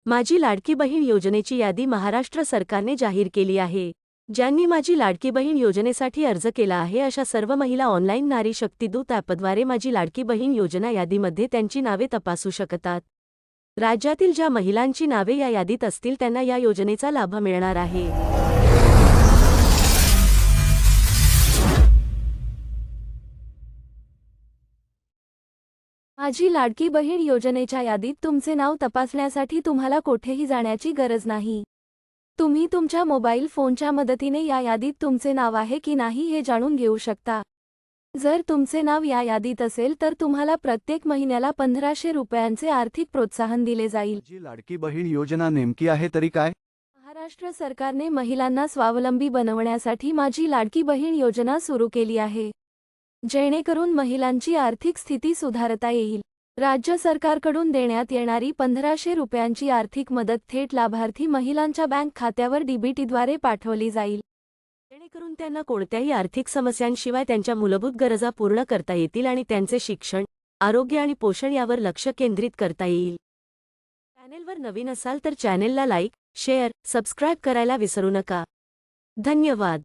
माझी लाडकी बहीण योजनेची यादी महाराष्ट्र सरकारने जाहीर केली आहे। ज्यांनी माझी लाडकी बहीण योजनेसाठी अर्ज केला आहे अशा सर्व महिला ऑनलाईन नारी शक्ती दूत ॲपद्वारे माझी लाडकी बहीण योजना यादीमध्ये त्यांची नावे तपासू शकतात। राज्यातील ज्या महिलांची नावे या यादीत असतील त्यांना या योजनेचा लाभ मिळणार आहे। माझी लाडकी बहीण योजनेच्या यादीत तुमचे नाव तपासण्यासाठी तुम्हाला कोठेही जाण्याची गरज नाही। तुम्ही तुमच्या मोबाईल फोनच्या मदतीने या यादीत तुमचे नाव आहे की नाही हे जाणून घेऊ शकता। जर तुमचे नाव या यादीत असेल तर तुम्हाला प्रत्येक महिन्याला 1500 रुपयांचे आर्थिक प्रोत्साहन दिले जाईल। माझी लाडकी बहीण योजना नेमकी आहे तरी काय? महाराष्ट्र सरकारने महिलांना स्वावलंबी बनवण्यासाठी माझी लाडकी बहीण योजना सुरू केली आहे, जेणेकरून महिलांची आर्थिक स्थिती सुधारता येईल। राज्य सरकारकडून देण्यात येणारी 1500 रुपयांची आर्थिक मदत थेट लाभार्थी महिलांच्या बँक खात्यावर डीबीटीद्वारे पाठवली जाईल, जेणेकरून त्यांना कोणत्याही आर्थिक समस्यांशिवाय त्यांच्या मूलभूत गरजा पूर्ण करता येतील आणि त्यांचे शिक्षण, आरोग्य आणि पोषण यावर लक्ष केंद्रित करता येईल। चॅनेलवर नवीन असाल तर चॅनेलला लाईक, शेअर, सबस्क्राईब करायला विसरू नका। धन्यवाद।